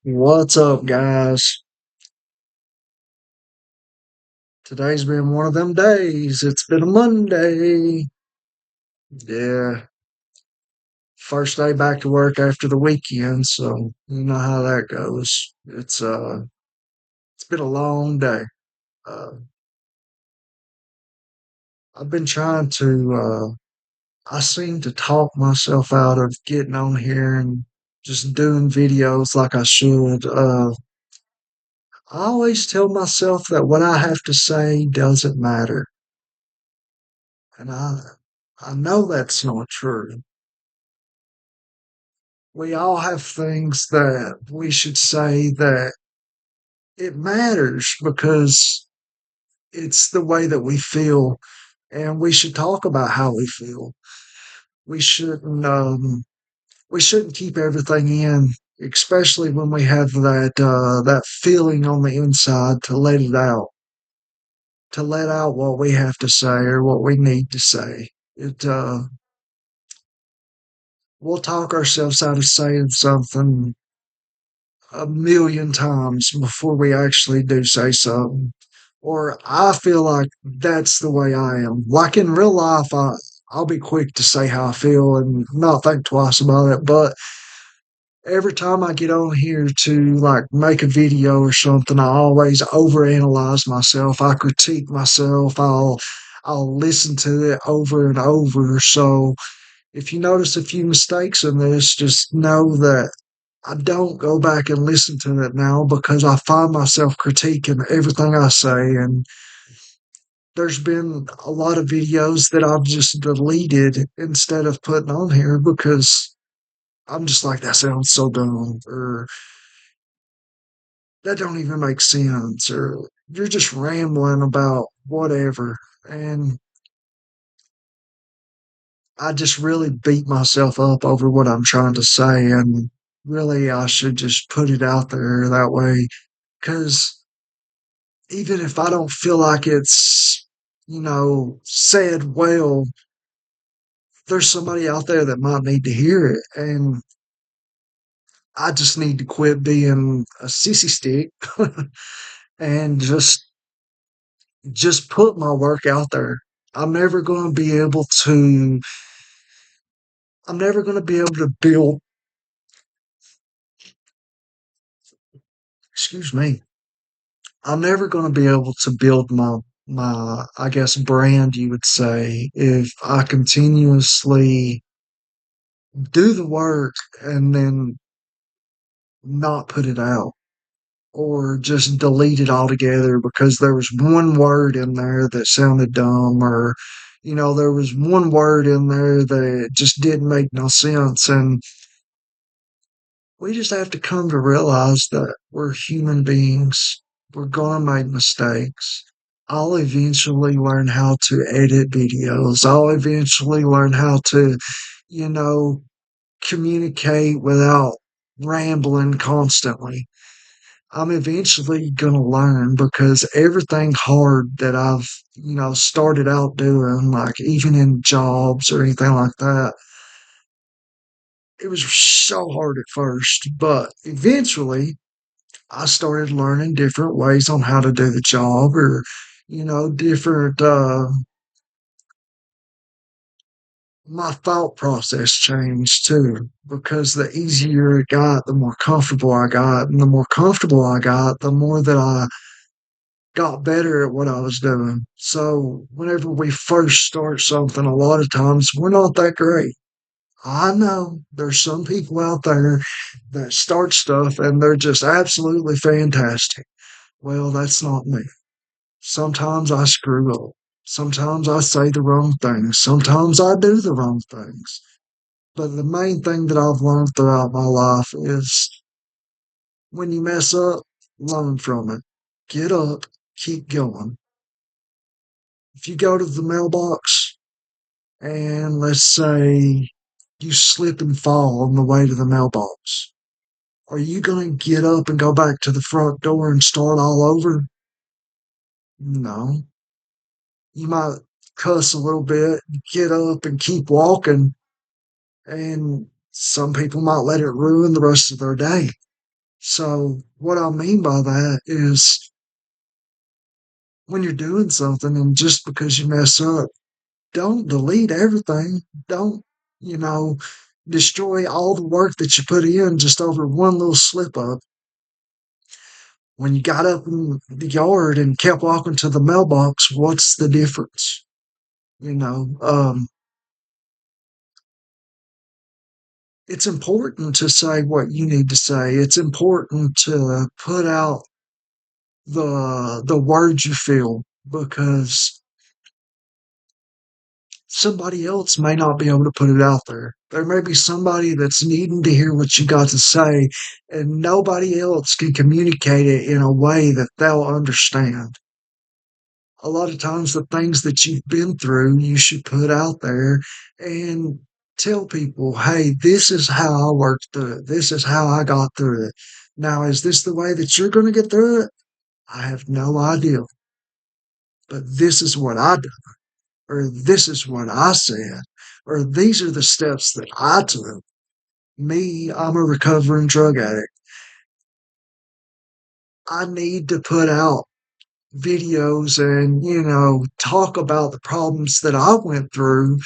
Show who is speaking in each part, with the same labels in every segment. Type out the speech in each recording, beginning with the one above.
Speaker 1: What's up, guys? Today's been one of them days. It's been a Monday. Yeah, first day back to work after the weekend, so you know how that goes. It's been a long day. Uh I've been trying to I seem to talk myself out of getting on here and just doing videos like I should. I always tell myself that what I have to say doesn't matter, and I know that's not true. We all have things that we should say that it matters because it's the way that we feel, and we should talk about how we feel. We shouldn't we shouldn't keep everything in, especially when we have that feeling on the inside to let it out, to let out what we have to say or what we need to say. It We'll talk ourselves out of saying something a million times before we actually do say something. Or I feel like that's the way I am. Like in real life, I'll be quick to say how I feel and not think twice about it. But every time I get on here to like make a video or something, I always overanalyze myself. I critique myself. I'll listen to it over and over. So if you notice a few mistakes in this, just know that I don't go back and listen to it now because I find myself critiquing everything I say. And there's been a lot of videos that I've just deleted instead of putting on here because I'm just like, that sounds so dumb, or that don't even make sense, or you're just rambling about whatever. And I just really beat myself up over what I'm trying to say. And really, I should just put it out there that way because even if I don't feel like it's, said well, there's somebody out there that might need to hear it. And I just need to quit being a sissy stick and just put my work out there. I'm never going to be able to, I'm never going to be able to build, excuse me, I'm never going to be able to build I guess, brand, you would say, if I continuously do the work and then not put it out or just delete it altogether because there was one word in there that sounded dumb, or there was one word in there that just didn't make no sense. And we just have to come to realize that we're human beings. We're going to make mistakes. I'll eventually learn how to edit videos. I'll eventually learn how to, you know communicate without rambling constantly. I'm eventually going to learn because everything hard that I've, started out doing, like even in jobs or anything like that, it was so hard at first. But eventually, I started learning different ways on how to do the job, or, different, my thought process changed too, because the easier it got, the more comfortable I got. And the more comfortable I got, the more that I got better at what I was doing. So whenever we first start something, a lot of times we're not that great. I know there's some people out there that start stuff and they're just absolutely fantastic. Well, that's not me. Sometimes I screw up. Sometimes I say the wrong things. Sometimes I do the wrong things. But the main thing that I've learned throughout my life is when you mess up, learn from it. Get up, keep going. If you go to the mailbox and let's say you slip and fall on the way to the mailbox, are you going to get up and go back to the front door and start all over? No. You might cuss a little bit, get up and keep walking, and some people might let it ruin the rest of their day. So, what I mean by that is when you're doing something and just because you mess up, don't delete everything. Don't, you know, destroy all the work that you put in just over one little slip up. When you got up in the yard and kept walking to the mailbox, what's the difference? You know, it's important to say what you need to say. It's important to put out the words you feel because somebody else may not be able to put it out there. There may be somebody that's needing to hear what you got to say, and nobody else can communicate it in a way that they'll understand. A lot of times, the things that you've been through, you should put out there and tell people, hey, this is how I worked through it. This is how I got through it. Now, is this the way that you're going to get through it? I have no idea, but this is what I did, or this is what I said, or these are the steps that I took. Me, I'm a recovering drug addict. I need to put out videos and, talk about the problems that I went through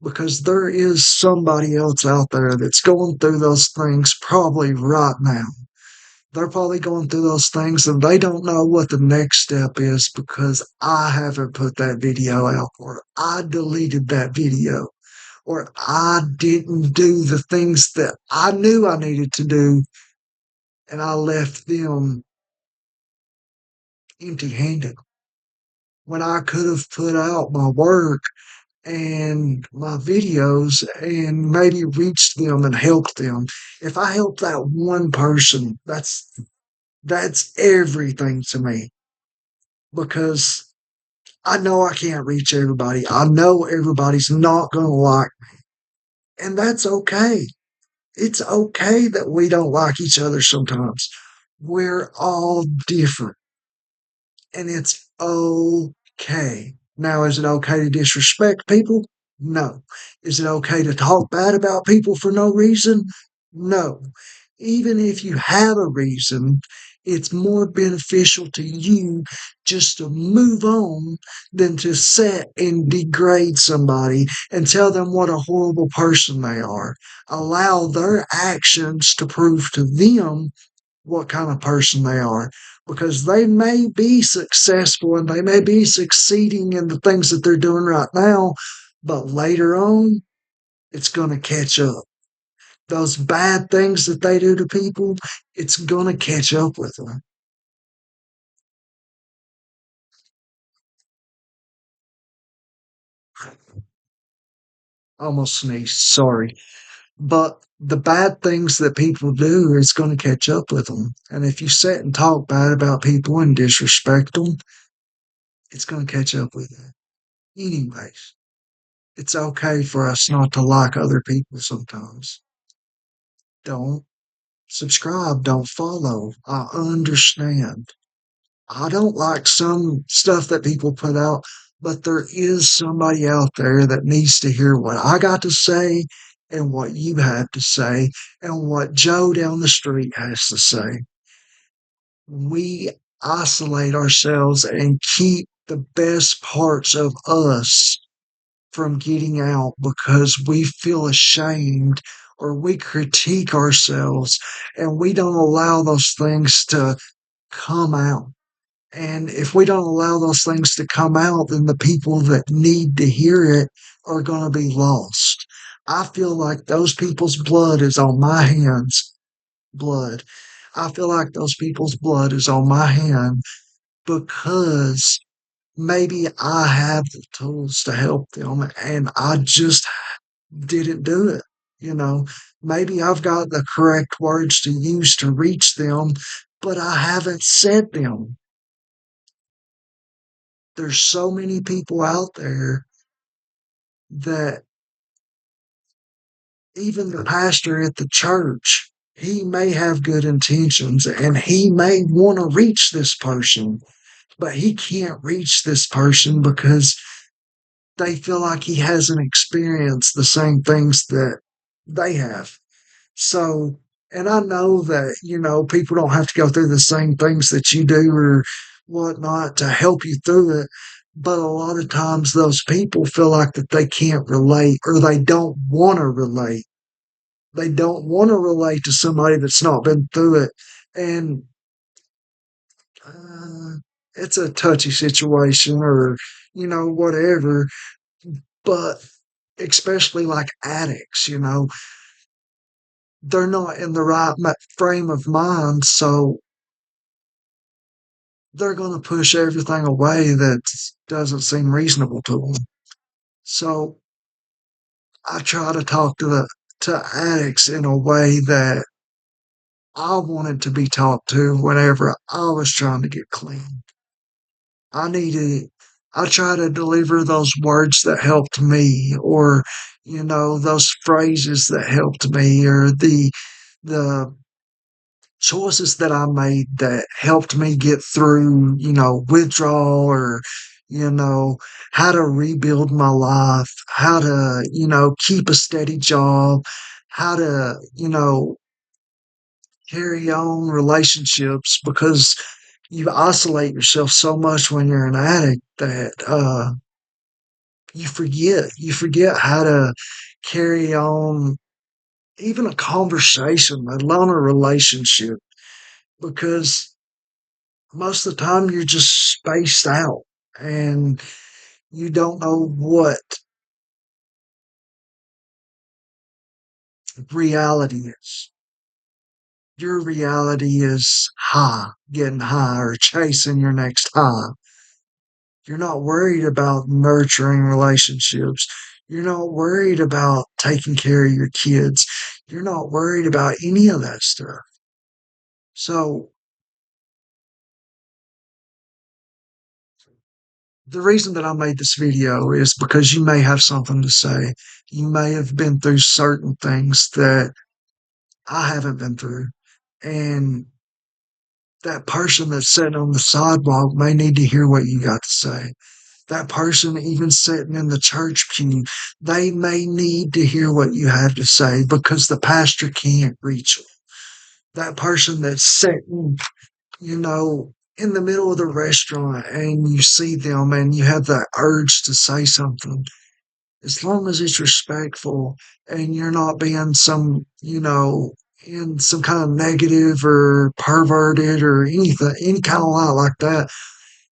Speaker 1: because there is somebody else out there that's going through those things probably right now. They're probably going through those things and they don't know what the next step is because I haven't put that video out or I deleted that video or I didn't do the things that I knew I needed to do and I left them empty handed when I could have put out my work and my videos and maybe reached them and helped them. If I help that one person, that's everything to me because I know I can't reach everybody. I know everybody's not going to like me, and that's okay. It's okay that we don't like each other sometimes. We're all different, and it's okay. Now, is it okay to disrespect people? No. Is it okay to talk bad about people for no reason? No. Even if you have a reason, it's more beneficial to you just to move on than to sit and degrade somebody and tell them what a horrible person they are. Allow their actions to prove to them what kind of person they are because they may be successful and they may be succeeding in the things that they're doing right now, but later on, it's going to catch up. Those bad things that they do to people, it's going to catch up with them. Almost sneezed, sorry. But the bad things that people do is going to catch up with them. And if you sit and talk bad about people and disrespect them, it's going to catch up with them. Anyways, it's okay for us not to like other people sometimes. Don't subscribe, don't follow. I understand. I don't like some stuff that people put out, but there is somebody out there that needs to hear what I got to say and what you have to say and what Joe down the street has to say. We isolate ourselves and keep the best parts of us from getting out because we feel ashamed or we critique ourselves and we don't allow those things to come out. And if we don't allow those things to come out, then the people that need to hear it are going to be lost. I feel like those people's blood is on my hands. Blood. I feel like those people's blood is on my hand because maybe I have the tools to help them and I just didn't do it. You know, maybe I've got the correct words to use to reach them, but I haven't said them. There's so many people out there that even the pastor at the church, he may have good intentions and he may want to reach this person, but he can't reach this person because they feel like he hasn't experienced the same things that they have. So And I know that, people don't have to go through the same things that you do or whatnot to help you through it. But a lot of times those people feel like that they can't relate or they don't want to relate. They don't want to relate to somebody that's not been through it. And uh, it's a touchy situation or, whatever. But especially like addicts, they're not in the right frame of mind. So they're going to push everything away that doesn't seem reasonable to them. So I try to talk to addicts in a way that I wanted to be talked to whenever I was trying to get clean. I needed I try to deliver those words that helped me or those phrases that helped me or the choices that I made that helped me get through, withdrawal or, you know, how to rebuild my life, how to, keep a steady job, how to, carry on relationships because you isolate yourself so much when you're an addict that you forget how to carry on even a conversation, let alone a relationship, because most of the time you're just spaced out and you don't know what reality is. Your reality is high, getting high or chasing your next high. You're not worried about nurturing relationships. You're not worried about taking care of your kids. You're not worried about any of that stuff. So, the reason that I made this video is because you may have something to say. You may have been through certain things that I haven't been through. And that person that's sitting on the sidewalk may need to hear what you got to say. That person, even sitting in the church pew, they may need to hear what you have to say because the pastor can't reach them. That person that's sitting, in the middle of the restaurant and you see them and you have that urge to say something, as long as it's respectful and you're not being in some kind of negative or perverted or anything, any kind of lie like that,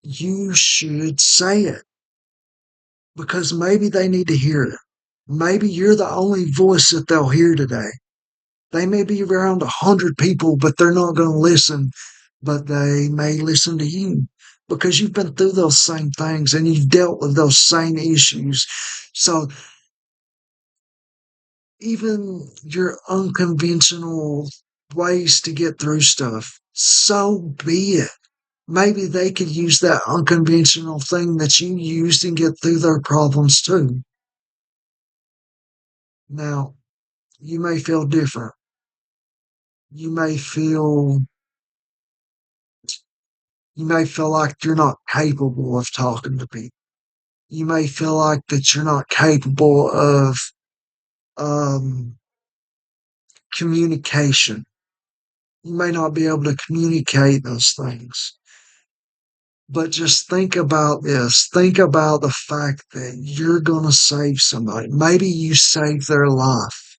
Speaker 1: you should say it because maybe they need to hear it. Maybe you're the only voice that they'll hear today. They may be around 100 people, but they're not going to listen, but they may listen to you because you've been through those same things and you've dealt with those same issues. So even your unconventional ways to get through stuff, so be it. Maybe they could use that unconventional thing that you used and get through their problems too. Now, you may feel different. You may feel you may feel like you're not capable of talking to people. You may feel like that you're not capable of um, communication. You may not be able to communicate those things. But just think about this. Think about the fact that you're going to save somebody. Maybe you save their life.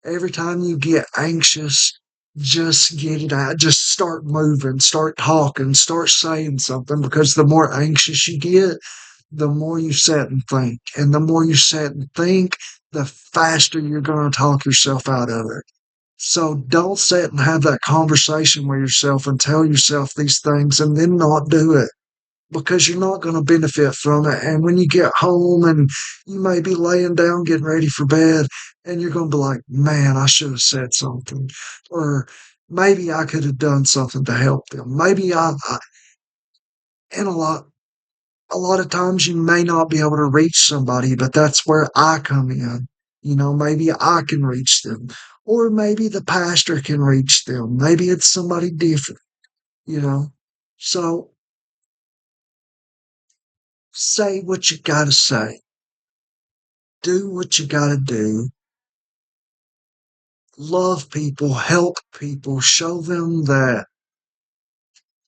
Speaker 1: Every time you get anxious, just get it out. Just start moving, start talking, start saying something because the more anxious you get, the more you sit and think. And the more you sit and think, the faster you're going to talk yourself out of it. So don't sit and have that conversation with yourself and tell yourself these things and then not do it because you're not going to benefit from it. And when you get home and you may be laying down getting ready for bed and you're going to be like, man, I should have said something. Or maybe I could have done something to help them. Maybe and a lot of times you may not be able to reach somebody, but that's where I come in. Maybe I can reach them. Or maybe the pastor can reach them. Maybe it's somebody different, you know. So say what you gotta say. Do what you gotta do. love people, help people, show them that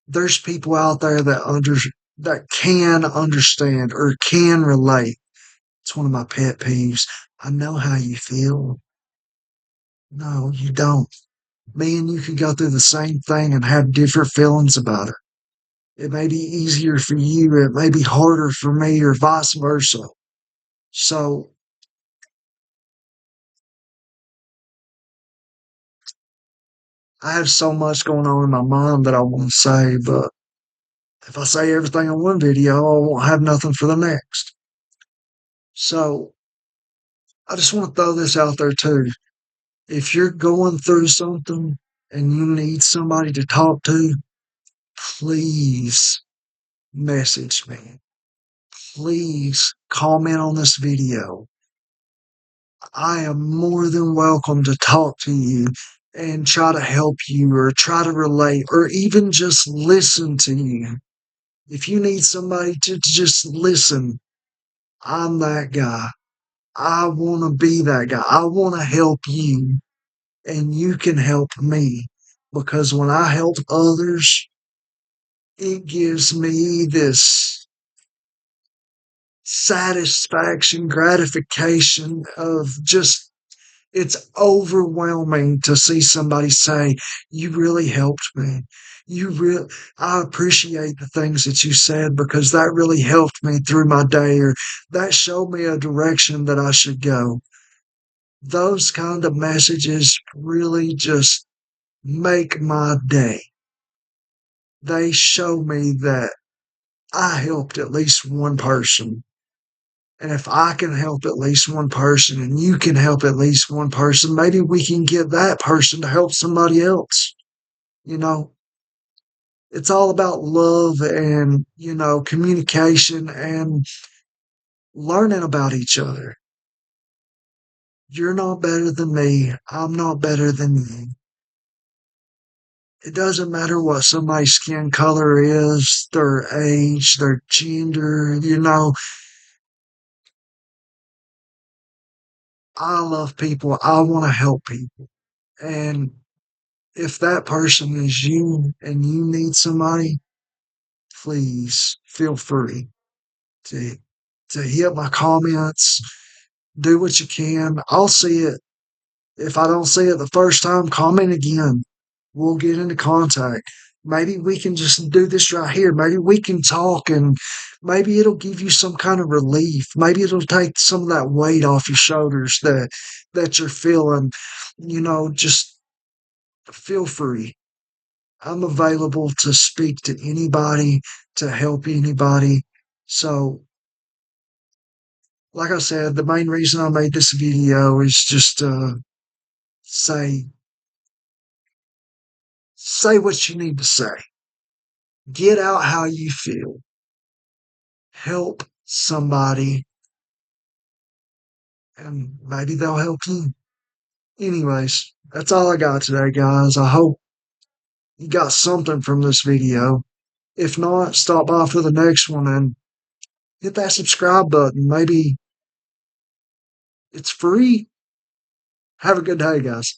Speaker 1: there's people out there that can understand or can relate. It's one of my pet peeves. I know how you feel. No, you don't. Me and you could go through the same thing and have different feelings about it. It may be easier for you, it may be harder for me, or vice versa. So I have so much going on in my mind that I want to say, but if I say everything in one video, I won't have nothing for the next. So I just want to throw this out there too. If you're going through something and you need somebody to talk to, please message me. Please comment on this video. I am more than welcome to talk to you and try to help you or try to relate or even just listen to you. If you need somebody to just listen, I'm that guy. I want to be that guy. I want to help you and you can help me because when I help others, it gives me this satisfaction, gratification of just it's overwhelming to see somebody say, "You really helped me. You really, I appreciate the things that you said because that really helped me through my day, or that showed me a direction that I should go." Those kind of messages really just make my day. They show me that I helped at least one person. And if I can help at least one person and you can help at least one person, maybe we can get that person to help somebody else. You know, it's all about love and, communication and learning about each other. You're not better than me. I'm not better than you. It doesn't matter what somebody's skin color is, their age, their gender. I love people. I want to help people. And if that person is you and you need somebody, please feel free to hit my comments. Do what you can. I'll see it. If I don't see it the first time, comment again. We'll get into contact. Maybe we can just do this right here. Maybe we can talk and maybe it'll give you some kind of relief. Maybe it'll take some of that weight off your shoulders that you're feeling. Just feel free. I'm available to speak to anybody, to help anybody. So, like I said, the main reason I made this video is just to say say what you need to say. Get out how you feel. Help somebody and maybe they'll help you. Anyways, that's all I got today, guys. I hope you got something from this video. If not, stop by for the next one and hit that subscribe button. Maybe it's free. Have a good day, guys.